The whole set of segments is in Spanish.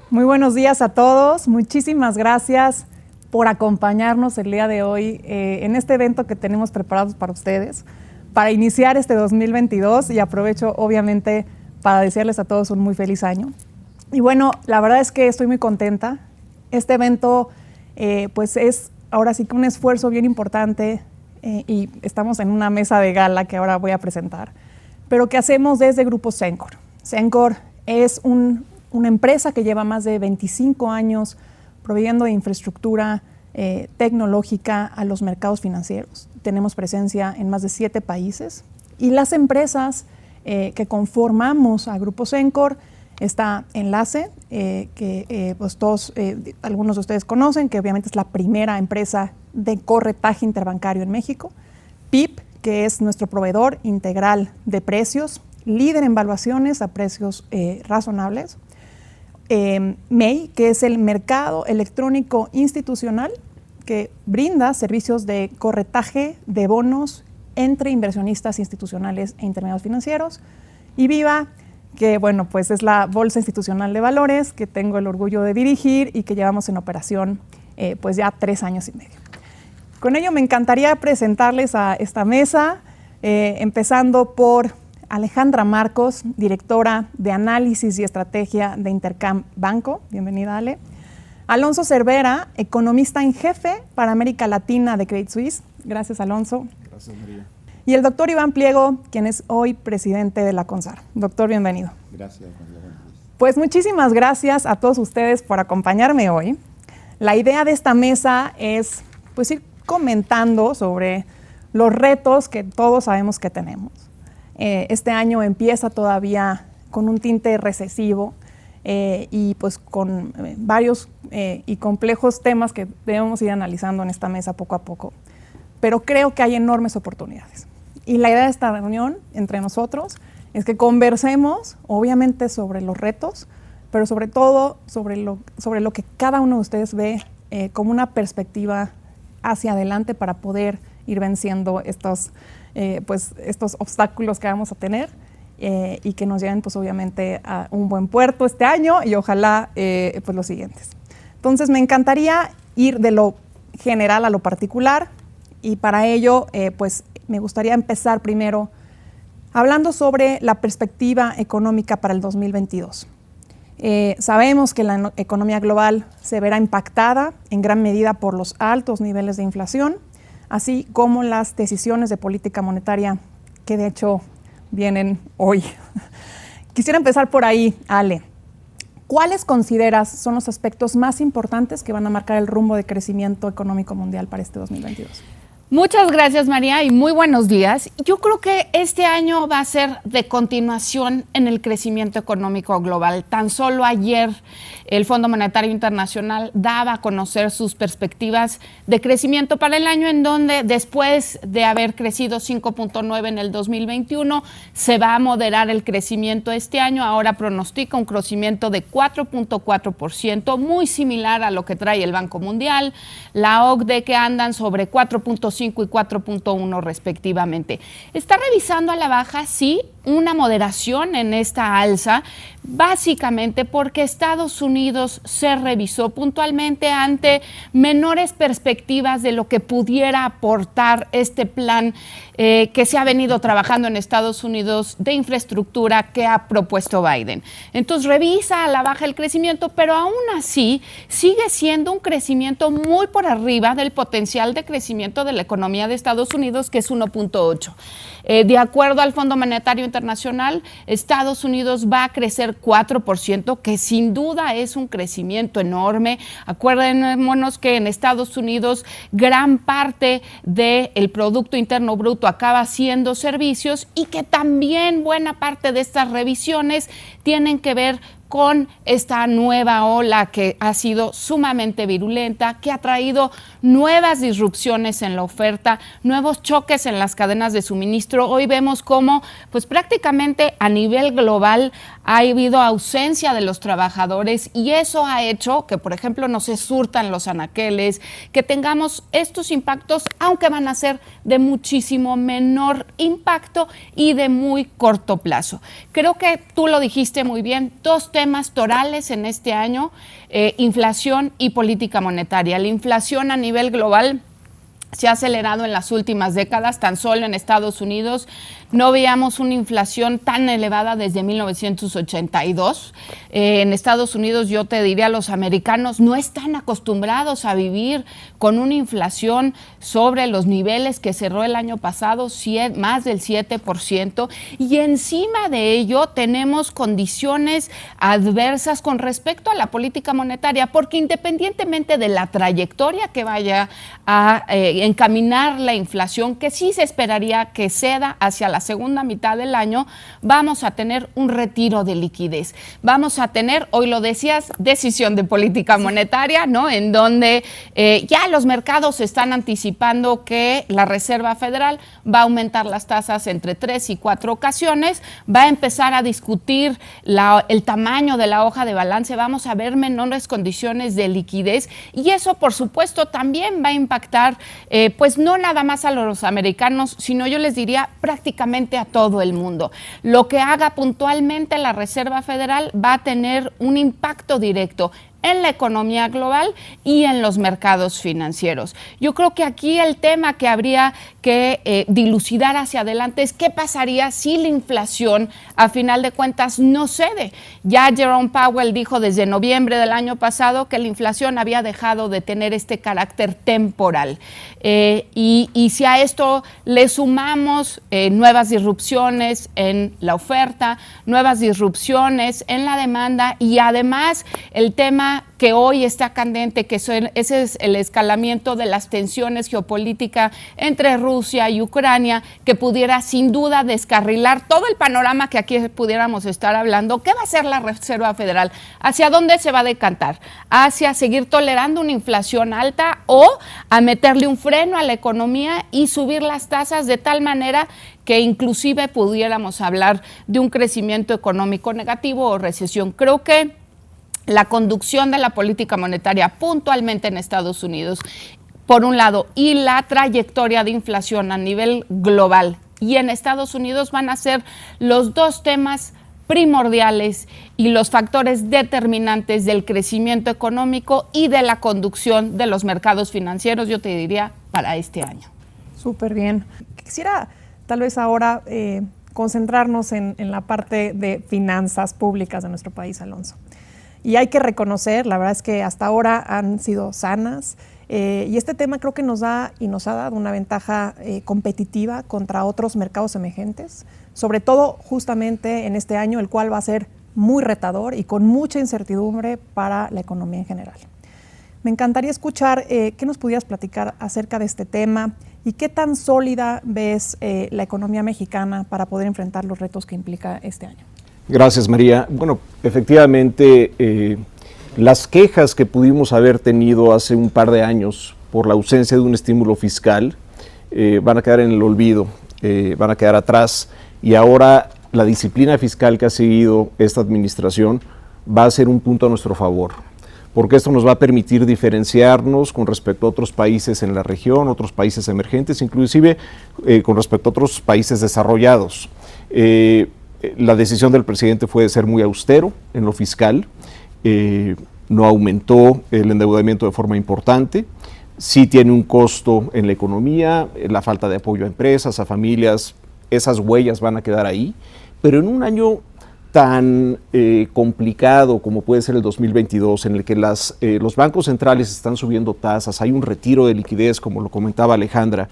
Muy buenos días a todos. Muchísimas gracias por acompañarnos el día de hoy en este evento que tenemos preparados para ustedes, para iniciar este 2022, y aprovecho obviamente para desearles a todos un muy feliz año. Y bueno, la verdad es que estoy muy contenta. Este evento pues es ahora sí que un esfuerzo bien importante y estamos en una mesa de gala que ahora voy a presentar, pero que hacemos desde Grupo Cencor. Cencor es una empresa que lleva más de 25 años proveyendo de infraestructura tecnológica a los mercados financieros. Tenemos presencia en más de 7 países y las empresas que conformamos a Grupo Cencor está Enlace, que pues todos, algunos de ustedes conocen, que obviamente es la primera empresa de corretaje interbancario en México. PIP, que es nuestro proveedor integral de precios, líder en valuaciones a precios razonables. MEI, que es el mercado electrónico institucional, que brinda servicios de corretaje de bonos entre inversionistas institucionales e intermediarios financieros. Y Viva, que bueno, pues es la Bolsa Institucional de Valores, que tengo el orgullo de dirigir y que llevamos en operación pues ya 3 años y medio. Con ello me encantaría presentarles a esta mesa, empezando por Alejandra Marcos, directora de Análisis y Estrategia de Intercam Banco. Bienvenida, Ale. Alonso Cervera, economista en jefe para América Latina de Credit Suisse. Gracias, Alonso. Gracias, María. Y el doctor Iván Pliego, quien es hoy presidente de la CONSAR. Doctor, bienvenido. Gracias, María. Pues muchísimas gracias a todos ustedes por acompañarme hoy. La idea de esta mesa es pues ir comentando sobre los retos que todos sabemos que tenemos. Este año empieza todavía con un tinte recesivo y pues con varios y complejos temas que debemos ir analizando en esta mesa poco a poco. Pero creo que hay enormes oportunidades. Y la idea de esta reunión entre nosotros es que conversemos, obviamente, sobre los retos, pero sobre todo sobre lo que cada uno de ustedes ve como una perspectiva hacia adelante para poder ir venciendo estos obstáculos que vamos a tener y que nos lleven, pues, obviamente, a un buen puerto este año y ojalá pues los siguientes. Entonces, me encantaría ir de lo general a lo particular y para ello, pues, me gustaría empezar primero hablando sobre la perspectiva económica para el 2022. Sabemos que la economía global se verá impactada en gran medida por los altos niveles de inflación, así como las decisiones de política monetaria que de hecho vienen hoy. Quisiera empezar por ahí, Ale. ¿Cuáles consideras son los aspectos más importantes que van a marcar el rumbo de crecimiento económico mundial para este 2022? Muchas gracias, María, y muy buenos días. Yo creo que este año va a ser de continuación en el crecimiento económico global. Tan solo ayer el Fondo Monetario Internacional daba a conocer sus perspectivas de crecimiento para el año, en donde después de haber crecido 5.9 en el 2021, se va a moderar el crecimiento este año. Ahora pronostica un crecimiento de 4.4%, muy similar a lo que trae el Banco Mundial, la OCDE, que andan sobre 4.5 y 4.1 respectivamente. Está revisando a la baja, sí, una moderación en esta alza, básicamente porque Estados Unidos se revisó puntualmente ante menores perspectivas de lo que pudiera aportar este plan que se ha venido trabajando en Estados Unidos de infraestructura que ha propuesto Biden. Entonces revisa a la baja el crecimiento, pero aún así sigue siendo un crecimiento muy por arriba del potencial de crecimiento de la economía de Estados Unidos, que es 1.8. De acuerdo al Fondo Monetario Internacional, Estados Unidos va a crecer 4%, que sin duda es un crecimiento enorme. Acuérdenos que en Estados Unidos gran parte del Producto Interno Bruto acaba siendo servicios y que también buena parte de estas revisiones tienen que ver con esta nueva ola que ha sido sumamente virulenta, que ha traído nuevas disrupciones en la oferta, nuevos choques en las cadenas de suministro. Hoy vemos cómo, pues prácticamente a nivel global ha habido ausencia de los trabajadores y eso ha hecho que, por ejemplo, no se surtan los anaqueles, que tengamos estos impactos, aunque van a ser de muchísimo menor impacto y de muy corto plazo. Creo que tú lo dijiste muy bien, 2 temas torales en este año, inflación y política monetaria. La inflación a nivel global se ha acelerado en las últimas décadas. Tan solo en Estados Unidos no veíamos una inflación tan elevada desde 1982. En Estados Unidos, yo te diría, los americanos no están acostumbrados a vivir con una inflación sobre los niveles que cerró el año pasado, más del 7%, y encima de ello tenemos condiciones adversas con respecto a la política monetaria, porque independientemente de la trayectoria que vaya a encaminar la inflación, que sí se esperaría que ceda hacia la segunda mitad del año, vamos a tener un retiro de liquidez. Vamos a tener, hoy lo decías, decisión de política monetaria, ¿no? En donde ya los mercados están anticipando que la Reserva Federal va a aumentar las tasas entre 3 y 4 ocasiones, va a empezar a discutir el tamaño de la hoja de balance, vamos a ver menores condiciones de liquidez, y eso, por supuesto, también va a impactar pues no nada más a los americanos, sino yo les diría prácticamente a todo el mundo. Lo que haga puntualmente la Reserva Federal va a tener un impacto directo en la economía global y en los mercados financieros. Yo creo que aquí el tema que habría que dilucidar hacia adelante es qué pasaría si la inflación, a final de cuentas, no cede. Ya Jerome Powell dijo desde noviembre del año pasado que la inflación había dejado de tener este carácter temporal. Y si a esto le sumamos nuevas disrupciones en la oferta, nuevas disrupciones en la demanda, y además el tema que hoy está candente, que ese es el escalamiento de las tensiones geopolíticas entre Rusia y Ucrania, que pudiera sin duda descarrilar todo el panorama que aquí pudiéramos estar hablando. ¿Qué va a hacer la Reserva Federal? ¿Hacia dónde se va a decantar? ¿Hacia seguir tolerando una inflación alta o a meterle un freno a la economía y subir las tasas de tal manera que inclusive pudiéramos hablar de un crecimiento económico negativo o recesión? Creo que la conducción de la política monetaria puntualmente en Estados Unidos, por un lado, y la trayectoria de inflación a nivel global y en Estados Unidos van a ser los dos temas primordiales y los factores determinantes del crecimiento económico y de la conducción de los mercados financieros, yo te diría, para este año. Súper bien. Quisiera tal vez ahora concentrarnos en la parte de finanzas públicas de nuestro país, Alonso. Y hay que reconocer, la verdad es que hasta ahora han sido sanas, y este tema creo que nos da y nos ha dado una ventaja competitiva contra otros mercados emergentes, sobre todo justamente en este año, el cual va a ser muy retador y con mucha incertidumbre para la economía en general. Me encantaría escuchar qué nos pudieras platicar acerca de este tema y qué tan sólida ves la economía mexicana para poder enfrentar los retos que implica este año. Gracias, María. Bueno, efectivamente, las quejas que pudimos haber tenido hace un par de años por la ausencia de un estímulo fiscal van a quedar en el olvido, van a quedar atrás, y ahora la disciplina fiscal que ha seguido esta administración va a ser un punto a nuestro favor, porque esto nos va a permitir diferenciarnos con respecto a otros países en la región, otros países emergentes, inclusive con respecto a otros países desarrollados. La decisión del presidente fue de ser muy austero en lo fiscal, no aumentó el endeudamiento de forma importante, sí tiene un costo en la economía, la falta de apoyo a empresas, a familias, esas huellas van a quedar ahí, pero en un año tan complicado como puede ser el 2022, en el que los bancos centrales están subiendo tasas, hay un retiro de liquidez, como lo comentaba Alejandra,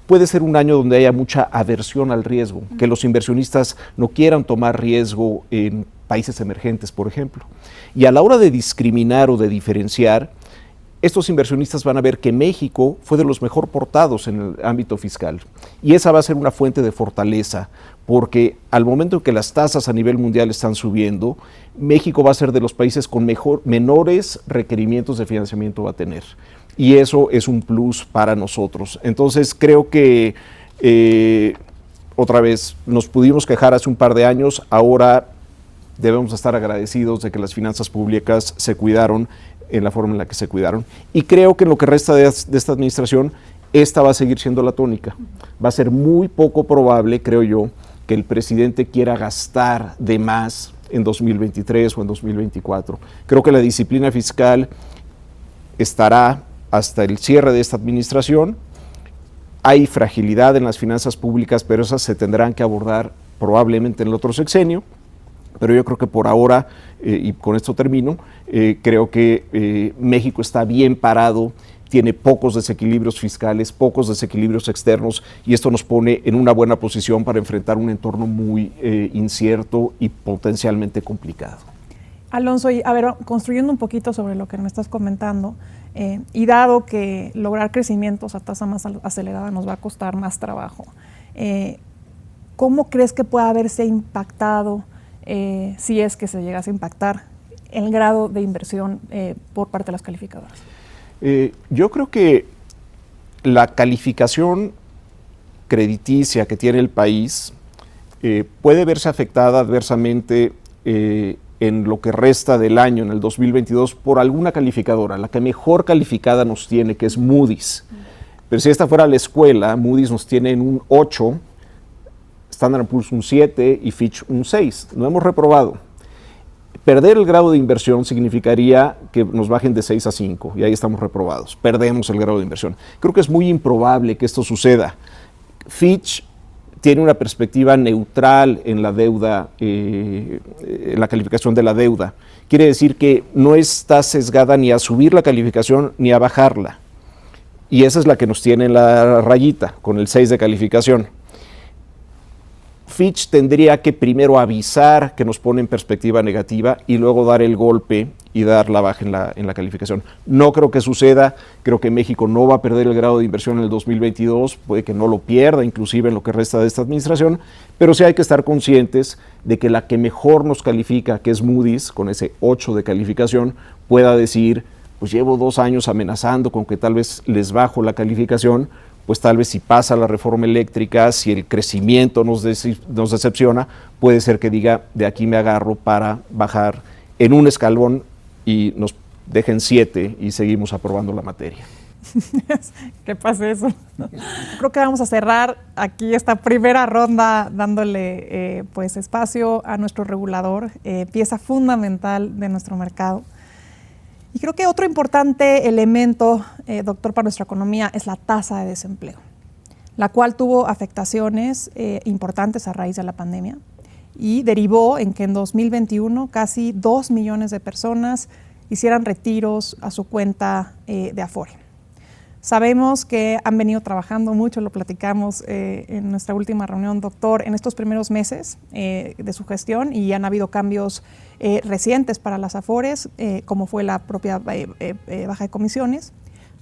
puede ser un año donde haya mucha aversión al riesgo, que los inversionistas no quieran tomar riesgo en países emergentes, por ejemplo. Y a la hora de discriminar o de diferenciar, estos inversionistas van a ver que México fue de los mejor portados en el ámbito fiscal. Y esa va a ser una fuente de fortaleza, porque al momento en que las tasas a nivel mundial están subiendo, México va a ser de los países con menores requerimientos de financiamiento va a tener. Y eso es un plus para nosotros. Entonces creo que, otra vez, nos pudimos quejar hace un par de años, ahora debemos estar agradecidos de que las finanzas públicas se cuidaron en la forma en la que se cuidaron. Y creo que en lo que resta de esta administración, esta va a seguir siendo la tónica. Va a ser muy poco probable, creo yo, que el presidente quiera gastar de más en 2023 o en 2024. Creo que la disciplina fiscal estará hasta el cierre de esta administración. Hay fragilidad en las finanzas públicas, pero esas se tendrán que abordar probablemente en el otro sexenio. Pero yo creo que por ahora, y con esto termino, creo que México está bien parado, tiene pocos desequilibrios fiscales, pocos desequilibrios externos, y esto nos pone en una buena posición para enfrentar un entorno muy incierto y potencialmente complicado. Alonso, y a ver, construyendo un poquito sobre lo que me estás comentando, y dado que lograr crecimientos a tasa más acelerada nos va a costar más trabajo, ¿cómo crees que puede haberse impactado, si es que se llegase a impactar, el grado de inversión por parte de las calificadoras? Yo creo que la calificación crediticia que tiene el país puede verse afectada adversamente en lo que resta del año, en el 2022, por alguna calificadora. La que mejor calificada nos tiene, que es Moody's. Pero si esta fuera la escuela, Moody's nos tiene en un 8, Standard & Poor's un 7 y Fitch un 6. No hemos reprobado. Perder el grado de inversión significaría que nos bajen de 6 a 5 y ahí estamos reprobados. Perdemos el grado de inversión. Creo que es muy improbable que esto suceda. Fitch tiene una perspectiva neutral en la deuda, en la calificación de la deuda. Quiere decir que no está sesgada ni a subir la calificación ni a bajarla. Y esa es la que nos tiene en la rayita, con el 6 de calificación. Fitch tendría que primero avisar que nos pone en perspectiva negativa y luego dar el golpe y dar la baja en la calificación. No creo que suceda, creo que México no va a perder el grado de inversión en el 2022, puede que no lo pierda inclusive en lo que resta de esta administración, pero sí hay que estar conscientes de que la que mejor nos califica, que es Moody's, con ese 8 de calificación, pueda decir, pues llevo 2 años amenazando con que tal vez les bajo la calificación, pues tal vez si pasa la reforma eléctrica, si el crecimiento nos decepciona, puede ser que diga, de aquí me agarro para bajar en un escalón y nos dejen 7 y seguimos aprobando la materia. ¿Qué pasa eso? Creo que vamos a cerrar aquí esta primera ronda dándole pues espacio a nuestro regulador, pieza fundamental de nuestro mercado. Y creo que otro importante elemento, doctor, para nuestra economía es la tasa de desempleo, la cual tuvo afectaciones importantes a raíz de la pandemia y derivó en que en 2021 casi 2 millones de personas hicieran retiros a su cuenta de Afore. Sabemos que han venido trabajando mucho, lo platicamos en nuestra última reunión, doctor, en estos primeros meses de su gestión y han habido cambios recientes para las Afores, como fue la propia baja de comisiones.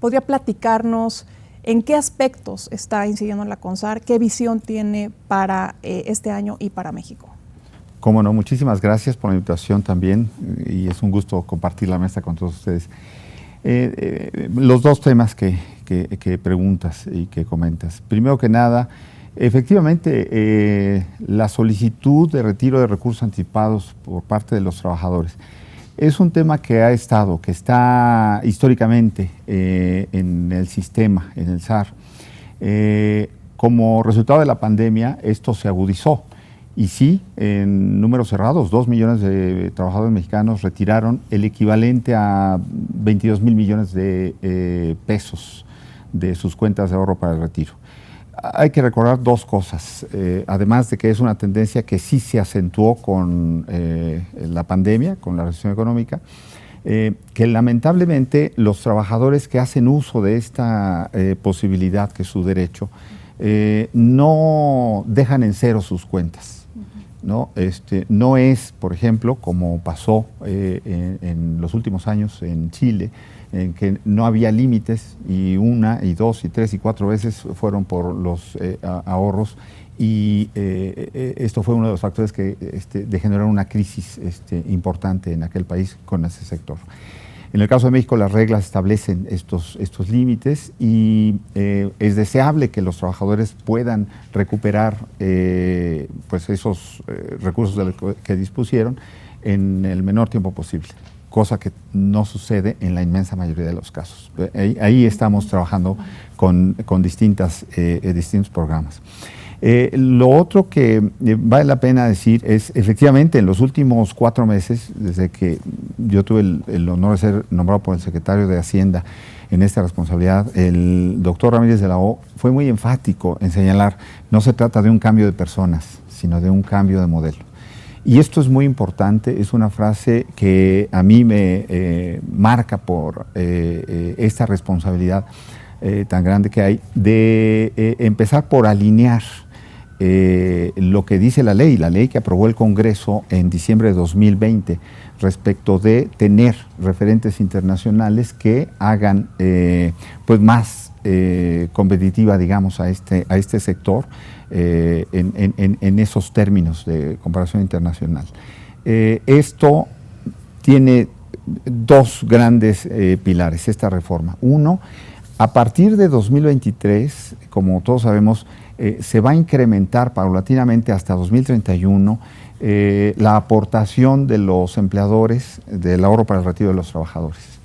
¿Podría platicarnos en qué aspectos está incidiendo la CONSAR, qué visión tiene para este año y para México? Cómo no, muchísimas gracias por la invitación también y es un gusto compartir la mesa con todos ustedes. Los dos temas que preguntas y que comentas. Primero que nada, efectivamente, la solicitud de retiro de recursos anticipados por parte de los trabajadores es un tema que está históricamente en el sistema, en el SAR. Como resultado de la pandemia, esto se agudizó. Y sí, en números cerrados, 2 millones de trabajadores mexicanos retiraron el equivalente a 22 mil millones de pesos de sus cuentas de ahorro para el retiro. Hay que recordar dos cosas, además de que es una tendencia que sí se acentuó con la pandemia, con la recesión económica, que lamentablemente los trabajadores que hacen uso de esta posibilidad, que es su derecho, no dejan en cero sus cuentas. ¿No? No es, por ejemplo, como pasó en los últimos años en Chile, en que no había límites y 1, 2, 3 y 4 veces fueron por los ahorros y esto fue uno de los factores que degeneraron una crisis importante en aquel país con ese sector. En el caso de México, las reglas establecen estos límites y es deseable que los trabajadores puedan recuperar pues esos recursos de los que dispusieron en el menor tiempo posible, cosa que no sucede en la inmensa mayoría de los casos. Ahí estamos trabajando con distintos programas. Lo otro que vale la pena decir es, efectivamente, en los últimos 4 meses, desde que yo tuve el honor de ser nombrado por el secretario de Hacienda en esta responsabilidad, el doctor Ramírez de la O fue muy enfático en señalar, no se trata de un cambio de personas, sino de un cambio de modelo. Y esto es muy importante, es una frase que a mí me marca por esta responsabilidad tan grande que hay de empezar por alinear lo que dice la ley que aprobó el Congreso en diciembre de 2020 respecto de tener referentes internacionales que hagan pues más competitiva, digamos, a este sector en esos términos de comparación internacional. Esto tiene 2 grandes pilares, esta reforma. Uno, a partir de 2023, como todos sabemos, se va a incrementar paulatinamente hasta 2031 la aportación de los empleadores del ahorro para el retiro de los trabajadores.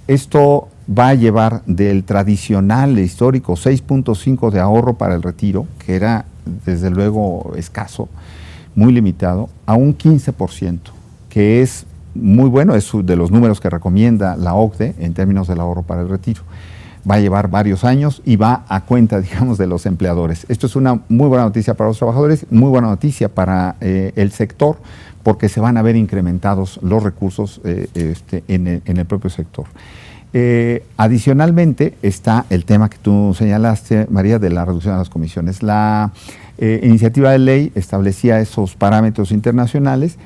Esto va a llevar del tradicional histórico 6.5 de ahorro para el retiro, que era desde luego escaso, muy limitado, a un 15%, que es muy bueno, es de los números que recomienda la OCDE en términos del ahorro para el retiro. Va a llevar varios años y va a cuenta, digamos, de los empleadores. Esto es una muy buena noticia para los trabajadores, muy buena noticia para el sector, porque se van a ver incrementados los recursos en el propio sector. Adicionalmente está el tema que tú señalaste, María, de la reducción de las comisiones. La iniciativa de ley establecía esos parámetros internacionales,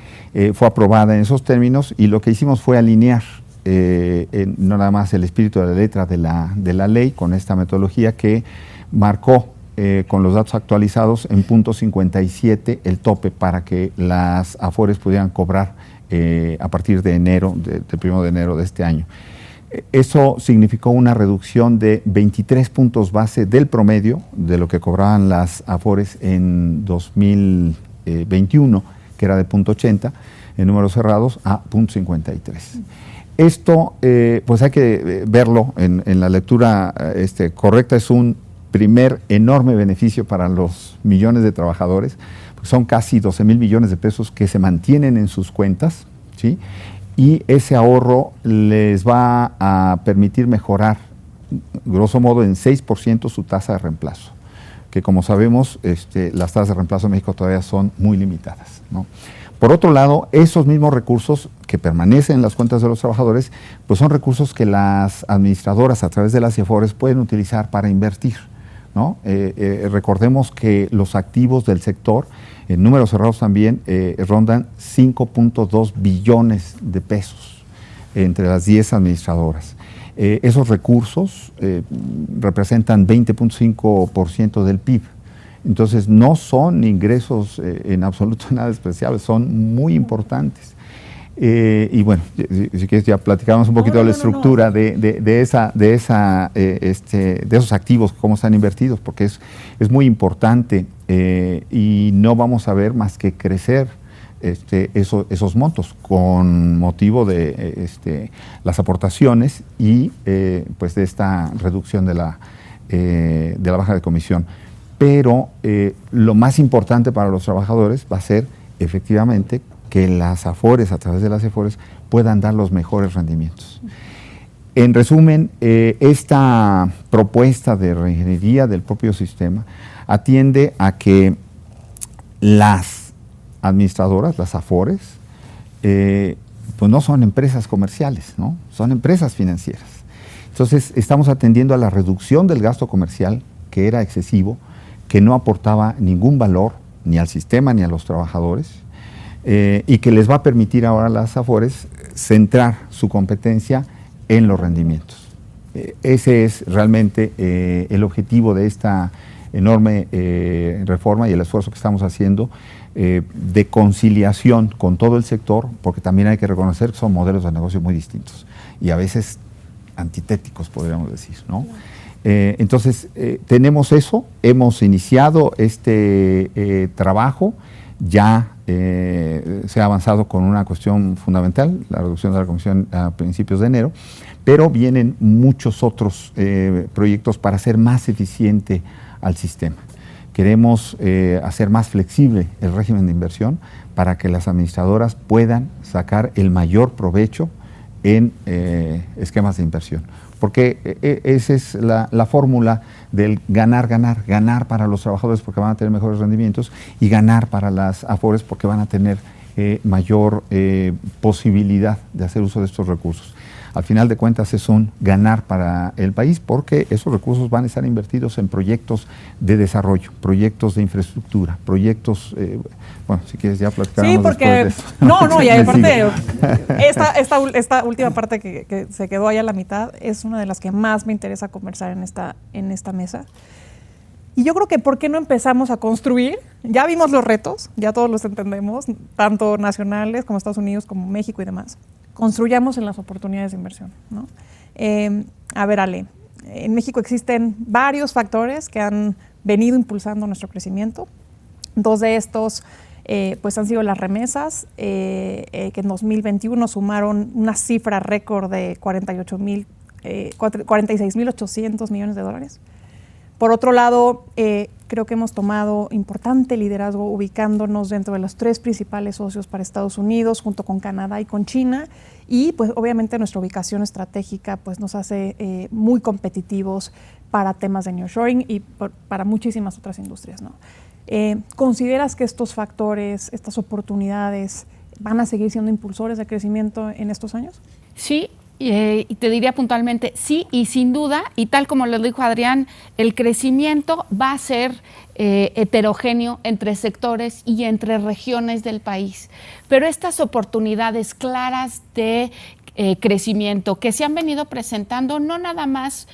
fue aprobada en esos términos y lo que hicimos fue alinear no nada más el espíritu de la letra de la ley con esta metodología que marcó con los datos actualizados en punto 57 el tope para que las AFORES pudieran cobrar a partir de enero, del 1 de enero de este año. Eso significó una reducción de 23 puntos base del promedio de lo que cobraban las AFORES en 2021, que era de punto 80 en números cerrados, a punto 53. Esto, pues hay que verlo en la lectura correcta, es un primer enorme beneficio para los millones de trabajadores, pues son casi 12,000 millones de pesos que se mantienen en sus cuentas, ¿sí? Y ese ahorro les va a permitir mejorar, grosso modo, en 6% su tasa de reemplazo, que como sabemos, las tasas de reemplazo en México todavía son muy limitadas, ¿no? Por otro lado, esos mismos recursos que permanecen en las cuentas de los trabajadores, pues son recursos que las administradoras a través de las AFORES pueden utilizar para invertir, ¿no? Recordemos que los activos del sector, en números cerrados también, rondan 5.2 billones de pesos entre las 10 administradoras. Esos recursos representan 20.5% del PIB. Entonces, no son ingresos en absoluto nada despreciables, son muy importantes. Y bueno, si quieres ya platicamos un poquito de la estructura de esos activos, cómo están invertidos, porque es muy importante y no vamos a ver más que crecer esos montos con motivo de las aportaciones y pues de esta reducción de la baja de comisión. Pero lo más importante para los trabajadores va a ser efectivamente que las AFORES, a través de las AFORES, puedan dar los mejores rendimientos. En resumen, esta propuesta de reingeniería del propio sistema atiende a que las administradoras, las AFORES, pues no son empresas comerciales, ¿no? Son empresas financieras. Entonces, estamos atendiendo a la reducción del gasto comercial, que era excesivo, que no aportaba ningún valor ni al sistema ni a los trabajadores, y que les va a permitir ahora a las AFORES centrar su competencia en los rendimientos. Ese es realmente el objetivo de esta enorme reforma y el esfuerzo que estamos haciendo de conciliación con todo el sector, porque también hay que reconocer que son modelos de negocio muy distintos y a veces antitéticos, podríamos decir, ¿no? Entonces, tenemos eso, hemos iniciado este trabajo, ya se ha avanzado con una cuestión fundamental, la reducción de la comisión a principios de enero, pero vienen muchos otros proyectos para hacer más eficiente al sistema. Queremos hacer más flexible el régimen de inversión para que las administradoras puedan sacar el mayor provecho en esquemas de inversión. Porque esa es la fórmula del ganar, ganar. Ganar para los trabajadores porque van a tener mejores rendimientos y ganar para las AFORES porque van a tener mayor posibilidad de hacer uso de estos recursos. Al final de cuentas es un ganar para el país porque esos recursos van a estar invertidos en proyectos de desarrollo, proyectos de infraestructura, proyectos, bueno, si quieres ya platicaremos. Sí, porque, de eso. no, y aparte, esta última parte que se quedó ahí a la mitad es una de las que más me interesa conversar en esta mesa. Y yo creo que ¿por qué no empezamos a construir? Ya vimos los retos, ya todos los entendemos, tanto nacionales como Estados Unidos, como México y demás. Construyamos en las oportunidades de inversión, ¿no? A ver, Ale, en México existen varios factores que han venido impulsando nuestro crecimiento. Dos de estos pues han sido las remesas, que en 2021 sumaron una cifra récord de 46.800 millones de dólares. Por otro lado, creo que hemos tomado importante liderazgo ubicándonos dentro de los 3 principales socios para Estados Unidos, junto con Canadá y con China, y pues obviamente nuestra ubicación estratégica pues nos hace muy competitivos para temas de nearshoring y para muchísimas otras industrias, ¿no? ¿Consideras que estos factores, estas oportunidades van a seguir siendo impulsores de crecimiento en estos años? Sí. Y te diría puntualmente sí, y sin duda, y tal como lo dijo Adrián, el crecimiento va a ser heterogéneo entre sectores y entre regiones del país. Pero estas oportunidades claras de crecimiento que se han venido presentando no nada más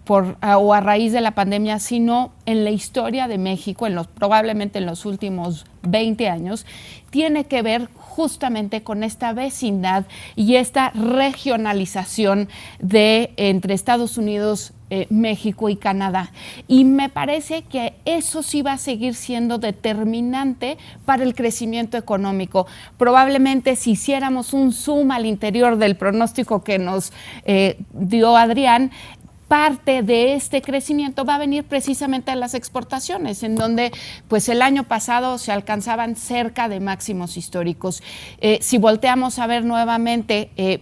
o a raíz de la pandemia, sino en la historia de México, probablemente en los últimos 20 años, tiene que ver justamente con esta vecindad y esta regionalización entre Estados Unidos, México y Canadá. Y me parece que eso sí va a seguir siendo determinante para el crecimiento económico. Probablemente si hiciéramos un zoom al interior del pronóstico que nos dio Adrián, parte de este crecimiento va a venir precisamente de las exportaciones, en donde pues el año pasado se alcanzaban cerca de máximos históricos. Si volteamos a ver nuevamente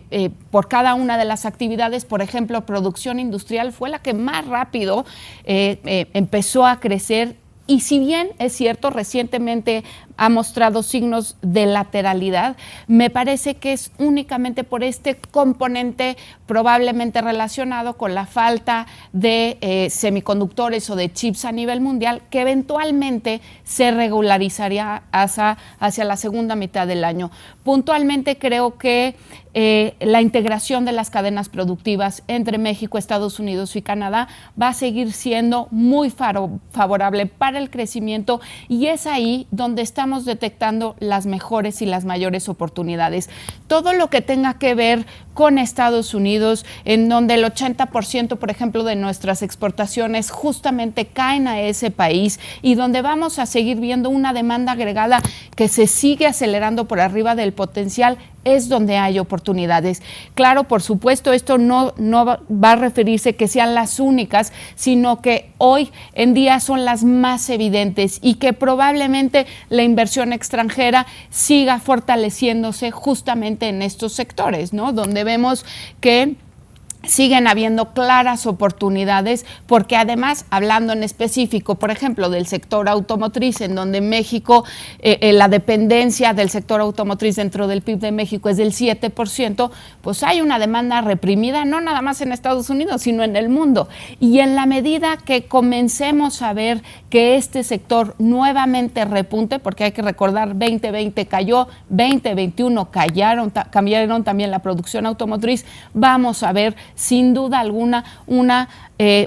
por cada una de las actividades, por ejemplo, producción industrial fue la que más rápido empezó a crecer. Y si bien es cierto, recientemente ha mostrado signos de lateralidad, me parece que es únicamente por este componente probablemente relacionado con la falta de semiconductores o de chips a nivel mundial, que eventualmente se regularizaría hacia la segunda mitad del año. Puntualmente creo que la integración de las cadenas productivas entre México, Estados Unidos y Canadá va a seguir siendo muy favorable para el crecimiento, y es ahí donde estamos detectando las mejores y las mayores oportunidades. Todo lo que tenga que ver con Estados Unidos, en donde el 80%, por ejemplo, de nuestras exportaciones justamente caen a ese país, y donde vamos a seguir viendo una demanda agregada que se sigue acelerando por arriba del potencial, es donde hay oportunidades. Claro, por supuesto, esto no va a referirse que sean las únicas, sino que hoy en día son las más evidentes, y que probablemente la inversión extranjera siga fortaleciéndose justamente en estos sectores, ¿no? Donde vemos que siguen habiendo claras oportunidades, porque además, hablando en específico, por ejemplo, del sector automotriz, en donde México, la dependencia del sector automotriz dentro del PIB de México es del 7%, pues hay una demanda reprimida, no nada más en Estados Unidos, sino en el mundo. Y en la medida que comencemos a ver que este sector nuevamente repunte, porque hay que recordar, 2020 cayó, 2021 cambiaron también la producción automotriz, vamos a ver sin duda alguna una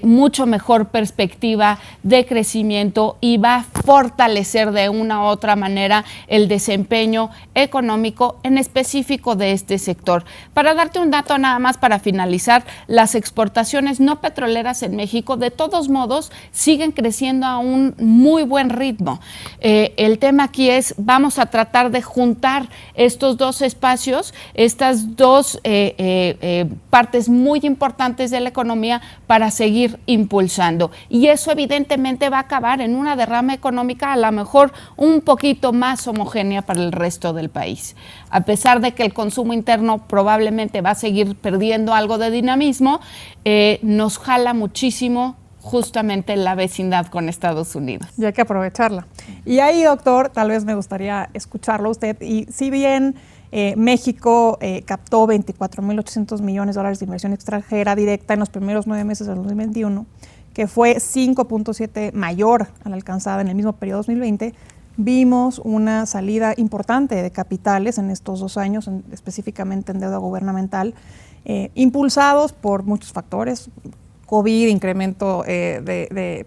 mucho mejor perspectiva de crecimiento, y va a fortalecer de una u otra manera el desempeño económico en específico de este sector. Para darte un dato nada más para finalizar, las exportaciones no petroleras en México de todos modos siguen creciendo a un muy buen ritmo. El tema aquí es, vamos a tratar de juntar estos dos espacios, estas dos partes muy muy importantes de la economía para seguir impulsando. Y eso evidentemente va a acabar en una derrama económica a lo mejor un poquito más homogénea para el resto del país. A pesar de que el consumo interno probablemente va a seguir perdiendo algo de dinamismo, nos jala muchísimo justamente la vecindad con Estados Unidos. Y hay que aprovecharla. Y ahí, doctor, tal vez me gustaría escucharlo usted. Y si bien México captó 24.800 millones de dólares de inversión extranjera directa en los primeros 9 meses del 2021, que fue 5.7 mayor a la alcanzada en el mismo periodo 2020, vimos una salida importante de capitales en estos 2 años, específicamente en deuda gubernamental, impulsados por muchos factores. COVID, incremento de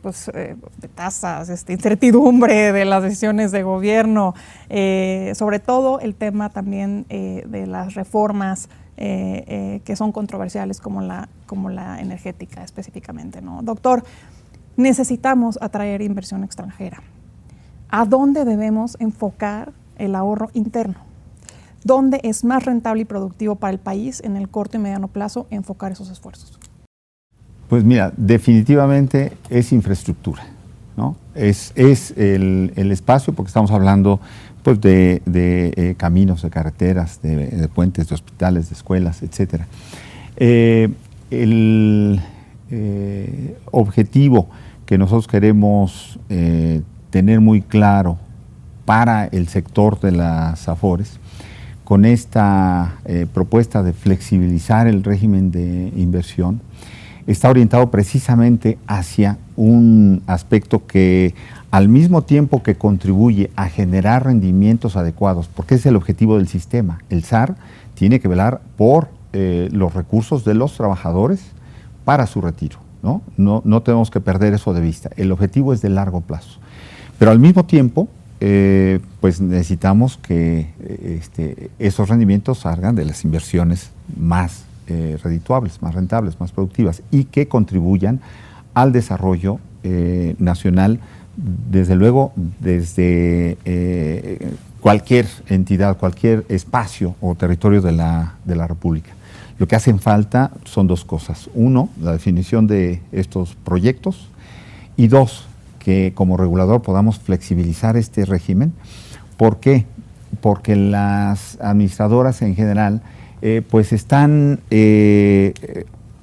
tasas, incertidumbre de las decisiones de gobierno, sobre todo el tema también de las reformas que son controversiales como la energética específicamente, ¿no? Doctor, necesitamos atraer inversión extranjera. ¿A dónde debemos enfocar el ahorro interno? ¿Dónde es más rentable y productivo para el país en el corto y mediano plazo enfocar esos esfuerzos? Pues mira, definitivamente es infraestructura, ¿no? Es el espacio, porque estamos hablando pues, de caminos, de carreteras, de puentes, de hospitales, de escuelas, etc. El objetivo que nosotros queremos tener muy claro para el sector de las AFORES, con esta propuesta de flexibilizar el régimen de inversión, está orientado precisamente hacia un aspecto que al mismo tiempo que contribuye a generar rendimientos adecuados, porque es el objetivo del sistema. El SAR tiene que velar por los recursos de los trabajadores para su retiro, ¿no? No tenemos que perder eso de vista. El objetivo es de largo plazo. Pero al mismo tiempo, pues necesitamos que esos rendimientos salgan de las inversiones más redituables, más rentables, más productivas y que contribuyan al desarrollo nacional, desde luego, desde cualquier entidad, cualquier espacio o territorio de la República. Lo que hacen falta son 2 cosas. 1, la definición de estos proyectos y 2, que como regulador podamos flexibilizar este régimen. ¿Por qué? Porque las administradoras en general pues están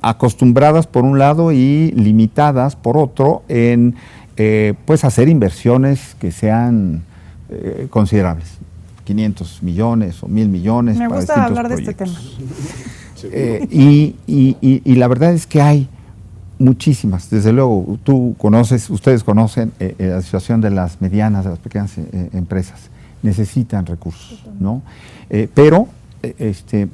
acostumbradas por un lado y limitadas por otro en pues hacer inversiones que sean considerables, 500 millones o 1,000 millones. Me gusta hablar de este tema. Y la verdad es que hay muchísimas. Desde luego, ustedes conocen la situación de las medianas, de las pequeñas empresas. Necesitan recursos, ¿no? Pero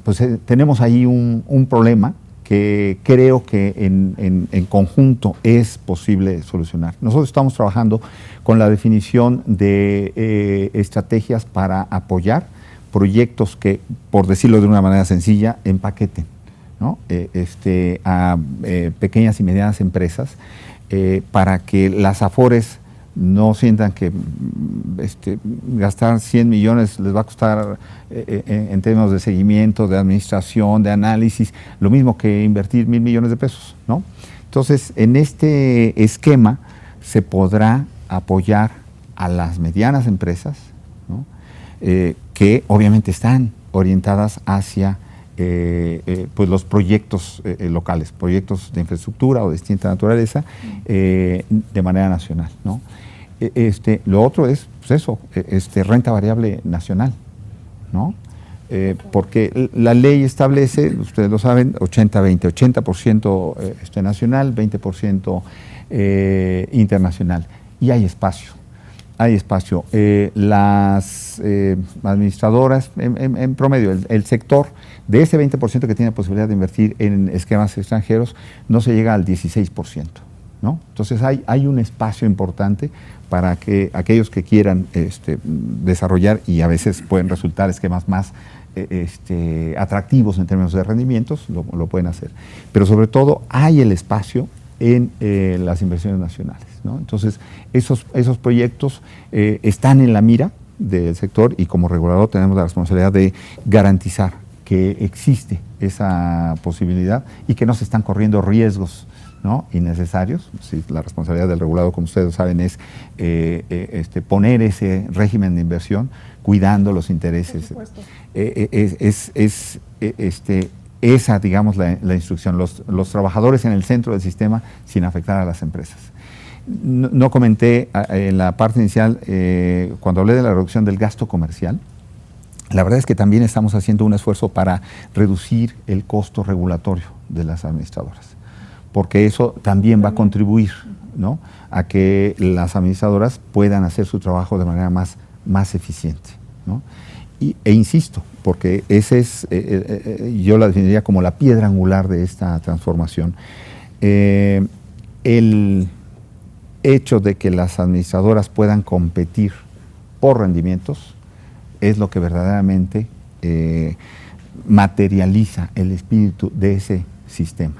pues tenemos ahí un problema que creo que en conjunto es posible solucionar. Nosotros estamos trabajando con la definición de estrategias para apoyar proyectos que, por decirlo de una manera sencilla, empaqueten, ¿no? A pequeñas y medianas empresas para que las AFORES no sientan que gastar 100 millones les va a costar en términos de seguimiento, de administración, de análisis, lo mismo que invertir 1,000 millones de pesos, ¿no? Entonces, en este esquema se podrá apoyar a las medianas empresas, ¿no? Que obviamente están orientadas hacia pues los proyectos locales, proyectos de infraestructura o de distinta naturaleza de manera nacional, ¿no? Lo otro es, pues eso, renta variable nacional, ¿no? Porque la ley establece, ustedes lo saben, 80-20, 80% nacional, 20% internacional, y hay espacio. Hay espacio. Las administradoras, en promedio, el sector, de ese 20% que tiene posibilidad de invertir en esquemas extranjeros, no se llega al 16%, ¿no? Entonces hay un espacio importante para que aquellos que quieran desarrollar, y a veces pueden resultar esquemas más atractivos en términos de rendimientos, lo pueden hacer. Pero sobre todo hay el espacio en las inversiones nacionales, ¿no? Entonces, esos proyectos están en la mira del sector y como regulador tenemos la responsabilidad de garantizar que existe esa posibilidad y que no se están corriendo riesgos, ¿no?, innecesarios. Sí, la responsabilidad del regulador, como ustedes saben, es poner ese régimen de inversión cuidando los intereses. Esa, digamos, la instrucción, los trabajadores en el centro del sistema sin afectar a las empresas. No comenté en la parte inicial, cuando hablé de la reducción del gasto comercial, la verdad es que también estamos haciendo un esfuerzo para reducir el costo regulatorio de las administradoras, porque eso también va a contribuir, ¿no?, a que las administradoras puedan hacer su trabajo de manera más eficiente, ¿no? E insisto, porque ese es, yo la definiría como la piedra angular de esta transformación. El hecho de que las administradoras puedan competir por rendimientos es lo que verdaderamente materializa el espíritu de ese sistema.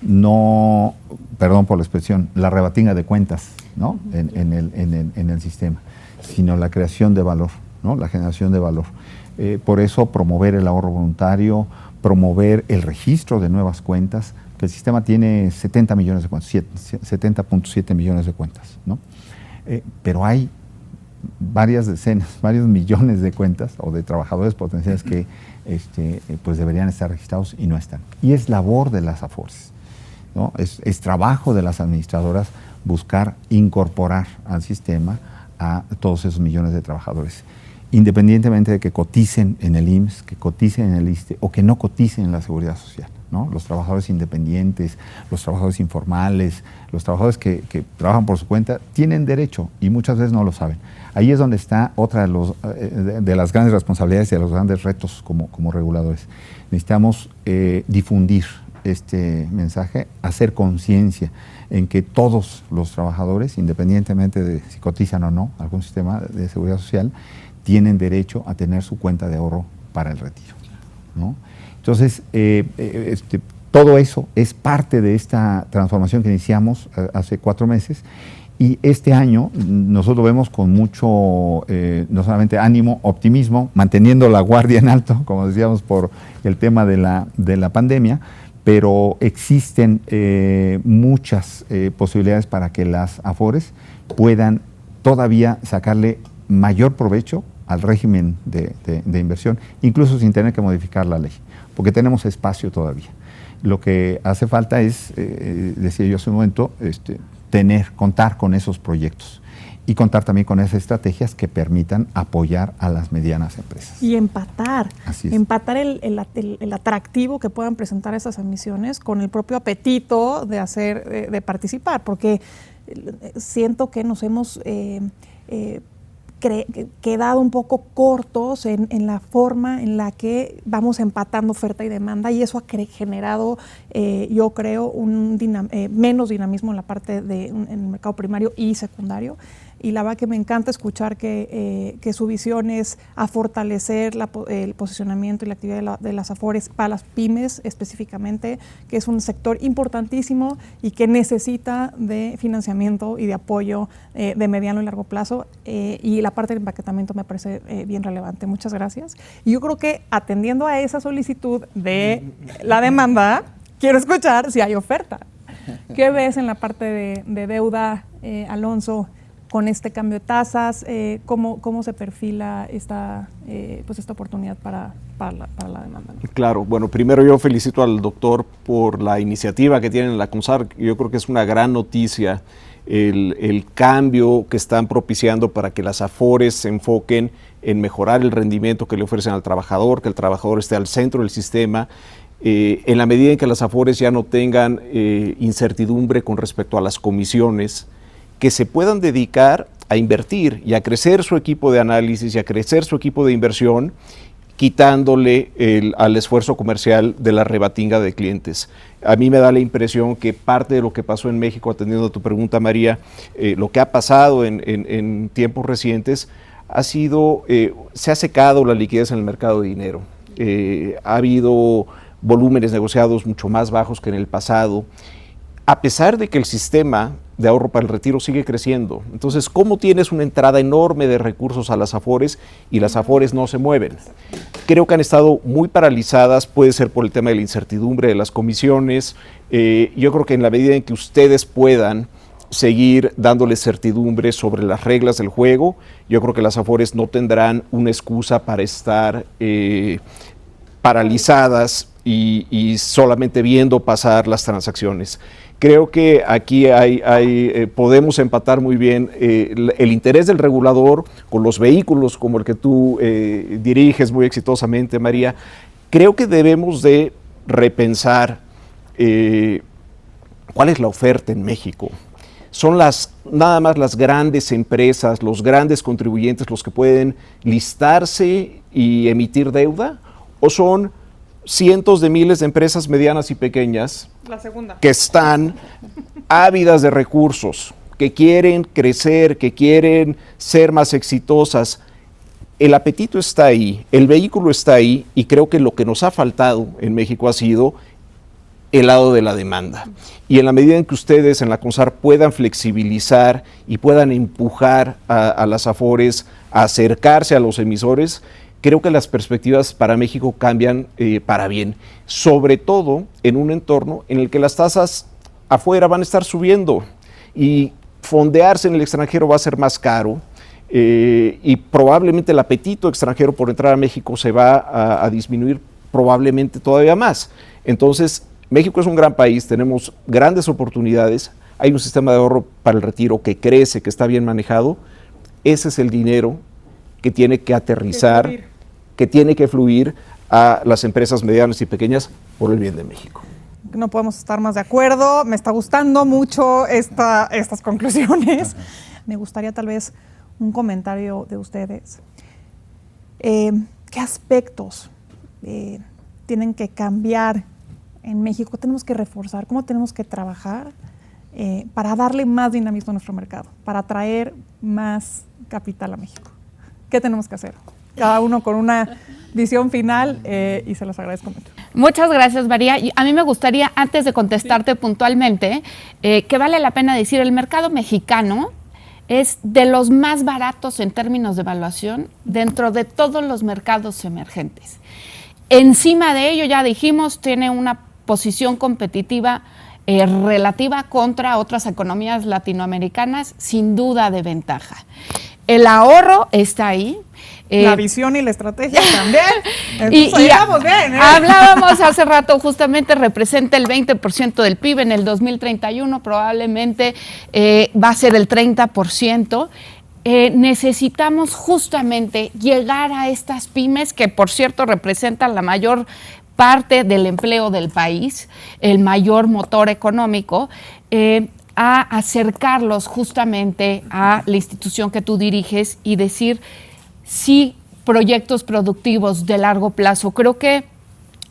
No, perdón por la expresión, la rebatinga de cuentas, ¿no?, en el sistema, sino la creación de valor, ¿no?, la generación de valor. Por eso promover el ahorro voluntario, promover el registro de nuevas cuentas, que el sistema tiene 70 millones de cuentas, 70.7 millones de cuentas, ¿no? Pero hay varias decenas, varios millones de cuentas o de trabajadores potenciales que pues deberían estar registrados y no están. Y es labor de las AFORES, ¿no? Es trabajo de las administradoras buscar incorporar al sistema a todos esos millones de trabajadores, independientemente de que coticen en el IMSS, que coticen en el ISSSTE o que no coticen en la Seguridad Social, ¿no? Los trabajadores independientes, los trabajadores informales, los trabajadores que trabajan por su cuenta, tienen derecho y muchas veces no lo saben. Ahí es donde está otra de las grandes responsabilidades y de los grandes retos como reguladores. Necesitamos difundir este mensaje, hacer conciencia en que todos los trabajadores, independientemente de si cotizan o no algún sistema de seguridad social, tienen derecho a tener su cuenta de ahorro para el retiro, ¿no? Entonces, todo eso es parte de esta transformación que iniciamos hace 4 meses y este año nosotros vemos con mucho, no solamente ánimo, optimismo, manteniendo la guardia en alto, como decíamos, por el tema de la pandemia, pero existen muchas posibilidades para que las AFORES puedan todavía sacarle mayor provecho al régimen de inversión, incluso sin tener que modificar la ley, porque tenemos espacio todavía. Lo que hace falta es, decía yo hace un momento, contar con esos proyectos y contar también con esas estrategias que permitan apoyar a las medianas empresas. Y empatar, el atractivo que puedan presentar esas emisiones con el propio apetito de participar, porque siento que nos hemos quedado un poco cortos en la forma en la que vamos empatando oferta y demanda, y eso ha generado, yo creo, menos dinamismo en la parte en el mercado primario y secundario. Y la verdad que me encanta escuchar que su visión es a fortalecer el posicionamiento y la actividad de las AFORES para las pymes específicamente, que es un sector importantísimo y que necesita de financiamiento y de apoyo de mediano y largo plazo. Y la parte del empaquetamiento me parece bien relevante. Muchas gracias. Y yo creo que atendiendo a esa solicitud de la demanda, quiero escuchar si hay oferta. ¿Qué ves en la parte de deuda, Alonso, con este cambio de tasas? ¿Cómo se perfila esta oportunidad para la demanda, ¿no? Claro, bueno, primero yo felicito al doctor por la iniciativa que tienen en la CONSAR. Yo creo que es una gran noticia el cambio que están propiciando para que las AFORES se enfoquen en mejorar el rendimiento que le ofrecen al trabajador, que el trabajador esté al centro del sistema, en la medida en que las AFORES ya no tengan incertidumbre con respecto a las comisiones, que se puedan dedicar a invertir y a crecer su equipo de análisis y a crecer su equipo de inversión, quitándole al esfuerzo comercial de la rebatinga de clientes. A mí me da la impresión que parte de lo que pasó en México, atendiendo a tu pregunta, María, lo que ha pasado en tiempos recientes ha sido, se ha secado la liquidez en el mercado de dinero. Ha habido volúmenes negociados mucho más bajos que en el pasado, a pesar de que el sistema de ahorro para el retiro sigue creciendo. Entonces, ¿cómo tienes una entrada enorme de recursos a las AFORES y las AFORES no se mueven? creo que han estado muy paralizadas, puede ser por el tema de la incertidumbre de las comisiones. Yo creo que en la medida en que ustedes puedan seguir dándoles certidumbre sobre las reglas del juego, yo creo que las Afores no tendrán una excusa para estar paralizadas y solamente viendo pasar las transacciones. Creo que aquí podemos empatar muy bien el interés del regulador con los vehículos como el que tú diriges muy exitosamente, María. Creo que debemos de repensar cuál es la oferta en México. ¿Son nada más las grandes empresas, los grandes contribuyentes los que pueden listarse y emitir deuda? ¿O son cientos de miles de empresas medianas y pequeñas que están ávidas de recursos, que quieren crecer, que quieren ser más exitosas? El apetito está ahí, el vehículo está ahí, y creo que lo que nos ha faltado en México ha sido el lado de la demanda. Y en la medida en que ustedes en la CONSAR puedan flexibilizar y puedan empujar a las Afores a acercarse a los emisores, creo que las perspectivas para México cambian para bien, sobre todo en un entorno en el que las tasas afuera van a estar subiendo y fondearse en el extranjero va a ser más caro, y probablemente el apetito extranjero por entrar a México se va a disminuir probablemente todavía más. Entonces, México es un gran país, tenemos grandes oportunidades, hay un sistema de ahorro para el retiro que crece, que está bien manejado. Ese es el dinero que tiene que aterrizar, que tiene que fluir a las empresas medianas y pequeñas por el bien de México. No podemos estar más de acuerdo. Me está gustando mucho estas conclusiones. Me gustaría tal vez un comentario de ustedes. ¿Qué aspectos tienen que cambiar en México? ¿Tenemos que reforzar? ¿Cómo tenemos que trabajar para darle más dinamismo a nuestro mercado, para atraer más capital a México? ¿Qué tenemos que hacer? Cada uno con una visión final, y se los agradezco mucho. Muchas gracias, María. Y a mí me gustaría, antes de contestarte puntualmente, que vale la pena decir, el mercado mexicano es de los más baratos en términos de evaluación dentro de todos los mercados emergentes. Encima de ello, ya dijimos, tiene una posición competitiva relativa contra otras economías latinoamericanas, sin duda de ventaja. El ahorro está ahí. La visión y la estrategia también. Entonces, vamos bien, Hablábamos hace rato, justamente representa el 20% del PIB en el 2031, probablemente va a ser el 30%. Necesitamos justamente llegar a estas pymes, que por cierto representan la mayor parte del empleo del país, el mayor motor económico, a acercarlos justamente a la institución que tú diriges y decir sí, proyectos productivos de largo plazo. Creo que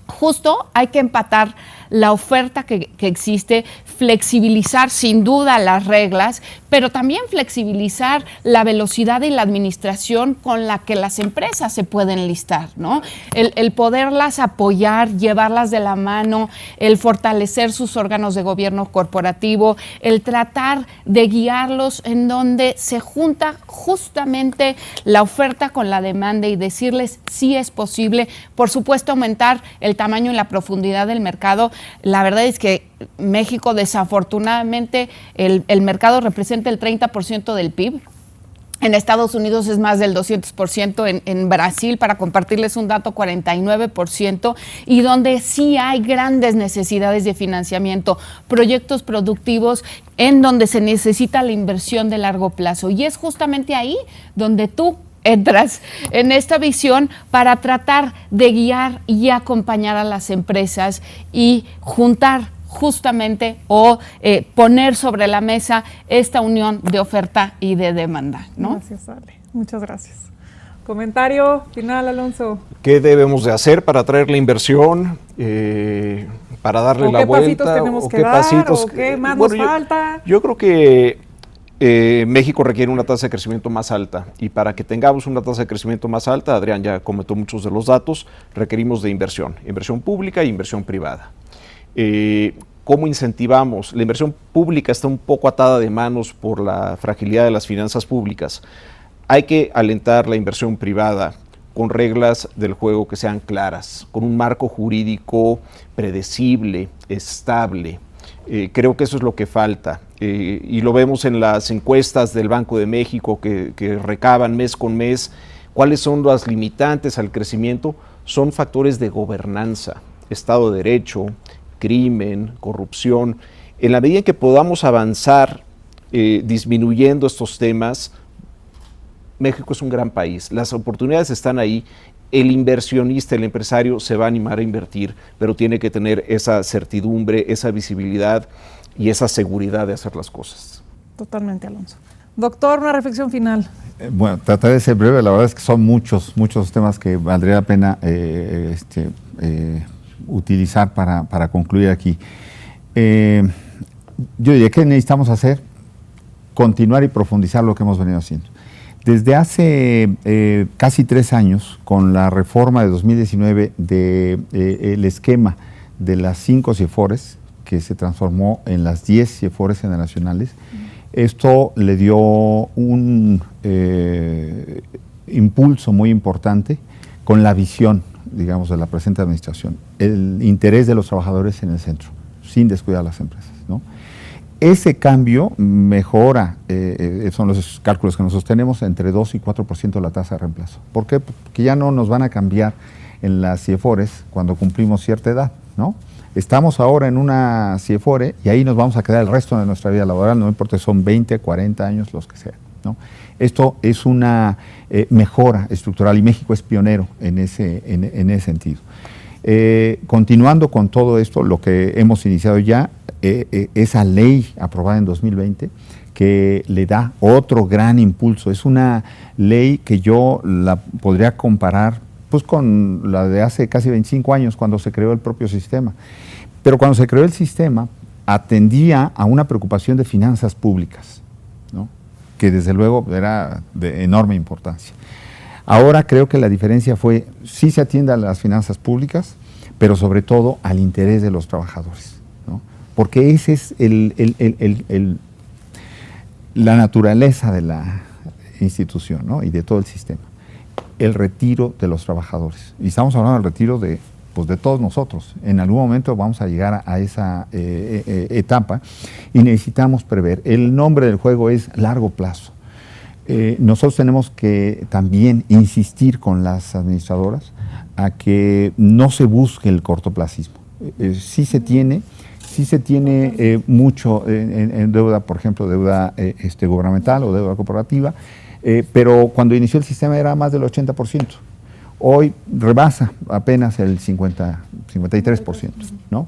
justo hay que empatar la oferta que existe, flexibilizar sin duda las reglas, pero también flexibilizar la velocidad y la administración con la que las empresas se pueden listar, ¿no? El poderlas apoyar, llevarlas de la mano, el fortalecer sus órganos de gobierno corporativo, el tratar de guiarlos en donde se junta justamente la oferta con la demanda y decirles sí es posible. Por supuesto, aumentar el tamaño y la profundidad del mercado. La verdad es que México, desafortunadamente, el mercado representa el 30% del PIB. En Estados Unidos es más del 200%, en Brasil, para compartirles un dato, 49%, y donde sí hay grandes necesidades de financiamiento, proyectos productivos en donde se necesita la inversión de largo plazo. Y es justamente ahí donde tú entras en esta visión para tratar de guiar y acompañar a las empresas y juntar justamente o poner sobre la mesa esta unión de oferta y de demanda, ¿no? Gracias, Ale. Muchas gracias. Comentario final, Alonso. ¿Qué debemos de hacer para atraer la inversión? Para darle la vuelta. ¿Qué pasitos tenemos que dar? ¿O qué más nos falta? Yo creo que México requiere una tasa de crecimiento más alta, y para que tengamos una tasa de crecimiento más alta, Adrián ya comentó muchos de los datos, requerimos de inversión pública e inversión privada. ¿Cómo incentivamos? La inversión pública está un poco atada de manos por la fragilidad de las finanzas públicas. Hay que alentar la inversión privada con reglas del juego que sean claras, con un marco jurídico predecible, estable. Creo que eso es lo que falta, y lo vemos en las encuestas del Banco de México que recaban mes con mes. ¿Cuáles son las limitantes al crecimiento? Son factores de gobernanza, Estado de Derecho, crimen, corrupción. En la medida en que podamos avanzar disminuyendo estos temas, México es un gran país, las oportunidades están ahí, el inversionista, el empresario se va a animar a invertir, pero tiene que tener esa certidumbre, esa visibilidad y esa seguridad de hacer las cosas. Totalmente, Alonso. Doctor, una reflexión final. Bueno, trataré de ser breve. La verdad es que son muchos temas que valdría la pena utilizar para concluir aquí. Yo diría que necesitamos hacer, continuar y profundizar lo que hemos venido haciendo. Desde hace casi 3 años, con la reforma de 2019 del esquema de las 5 CIEFORES, que se transformó en las 10 CIEFORES generacionales, esto le dio un impulso muy importante con la visión, digamos, de la presente administración, el interés de los trabajadores en el centro, sin descuidar a las empresas, ¿no? Ese cambio mejora, son los cálculos que nosotros tenemos, entre 2 y 4% la tasa de reemplazo. ¿Por qué? Porque ya no nos van a cambiar en las CIEFORES cuando cumplimos cierta edad, ¿no? Estamos ahora en una CIEFORE y ahí nos vamos a quedar el resto de nuestra vida laboral, no importa si son 20, 40 años, los que sean, ¿no? Esto es una mejora estructural y México es pionero en ese sentido. Continuando con todo esto, lo que hemos iniciado ya, esa ley aprobada en 2020, que le da otro gran impulso. Es una ley que yo la podría comparar pues con la de hace casi 25 años, cuando se creó el propio sistema. Pero cuando se creó el sistema, atendía a una preocupación de finanzas públicas, ¿no? Que desde luego era de enorme importancia. Ahora creo que la diferencia fue, sí se atiende a las finanzas públicas, pero sobre todo al interés de los trabajadores, ¿no? Porque ese es la naturaleza de la institución, ¿no? Y de todo el sistema. El retiro de los trabajadores. Y estamos hablando del retiro de todos nosotros. En algún momento vamos a llegar a esa etapa y necesitamos prever. El nombre del juego es largo plazo. Nosotros tenemos que también insistir con las administradoras a que no se busque el cortoplacismo. Sí se tiene mucho en deuda, por ejemplo, deuda gubernamental o deuda corporativa, pero cuando inició el sistema era más del 80%. Hoy rebasa apenas el 53%, ¿no?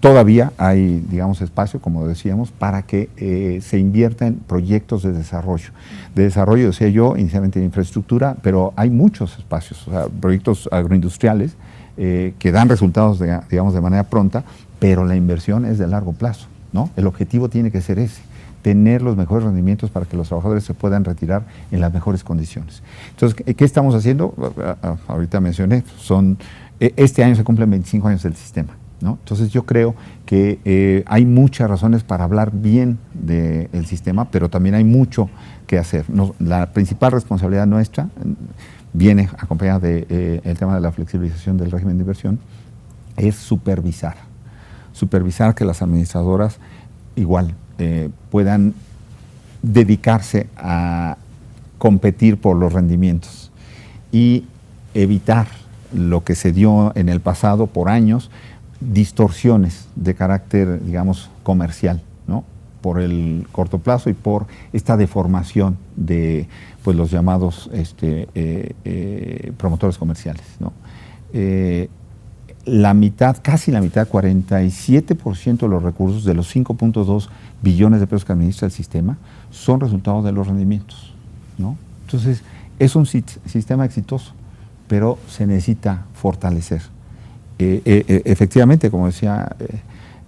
Todavía hay, digamos, espacio, como decíamos, para que se invierta en proyectos de desarrollo. De desarrollo, decía yo, inicialmente de infraestructura, pero hay muchos espacios, o sea, proyectos agroindustriales que dan resultados, digamos, de manera pronta, pero la inversión es de largo plazo, ¿no? El objetivo tiene que ser ese, tener los mejores rendimientos para que los trabajadores se puedan retirar en las mejores condiciones. Entonces, ¿qué estamos haciendo? Ahorita mencioné, este año se cumplen 25 años del sistema, ¿no? Entonces yo creo que hay muchas razones para hablar bien del sistema, pero también hay mucho que hacer. La principal responsabilidad nuestra viene acompañada del tema de la flexibilización del régimen de inversión, es supervisar que las administradoras igual puedan dedicarse a competir por los rendimientos y evitar lo que se dio en el pasado por años, distorsiones de carácter, digamos, comercial, ¿no? Por el corto plazo y por esta deformación de pues, los llamados promotores comerciales, ¿no? Casi la mitad, 47% de los recursos de los 5.2 billones de pesos que administra el sistema son resultado de los rendimientos, ¿no? Entonces, es un sistema exitoso, pero se necesita fortalecer. Efectivamente, como decía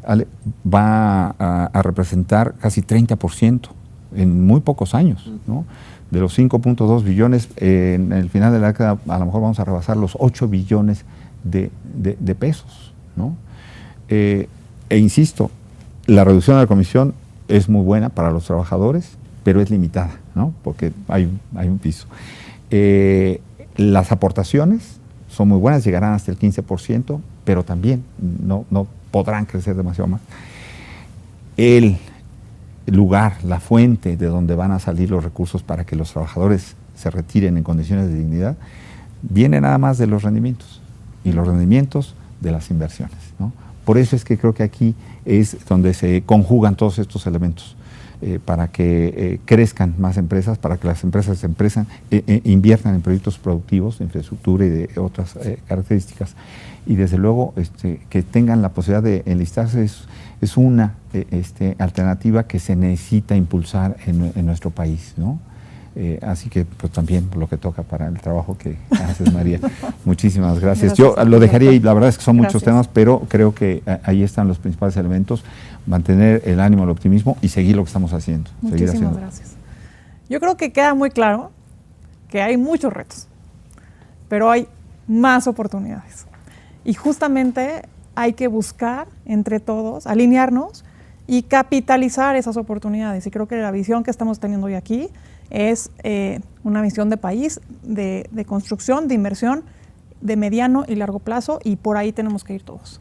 Ale, va a representar casi 30% en muy pocos años, ¿no? De los 5.2 billones, en el final de la década a lo mejor vamos a rebasar los 8 billones de pesos, ¿no? Insisto, la reducción de la comisión es muy buena para los trabajadores, pero es limitada, ¿no? Porque hay un piso. Las aportaciones son muy buenas, llegarán hasta el 15%, pero también no podrán crecer demasiado más. El lugar, la fuente de donde van a salir los recursos para que los trabajadores se retiren en condiciones de dignidad, viene nada más de los rendimientos, y los rendimientos de las inversiones, ¿no? Por eso es que creo que aquí es donde se conjugan todos estos elementos, para que crezcan más empresas, para que las empresas inviertan en proyectos productivos, de infraestructura y de otras características, y desde luego que tengan la posibilidad de enlistarse. Es una alternativa que se necesita impulsar en nuestro país, ¿no? Así que pues también lo que toca para el trabajo que haces, María. Muchísimas gracias. Yo lo dejaría y la verdad es que son muchos temas, pero creo que ahí están los principales elementos: mantener el ánimo, el optimismo y seguir lo que estamos haciendo. Muchísimas gracias. Yo creo que queda muy claro que hay muchos retos, pero hay más oportunidades. Y justamente hay que buscar entre todos, alinearnos y capitalizar esas oportunidades. Y creo que la visión que estamos teniendo hoy aquí es una visión de país, de construcción, de inversión, de mediano y largo plazo, y por ahí tenemos que ir todos.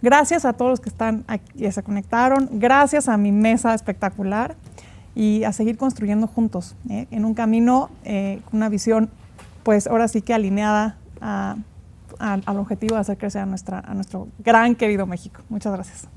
Gracias a todos los que están aquí, que se conectaron, gracias a mi mesa espectacular, y a seguir construyendo juntos, en un camino, una visión, pues ahora sí que alineada al objetivo de hacer crecer a nuestro gran querido México. Muchas gracias.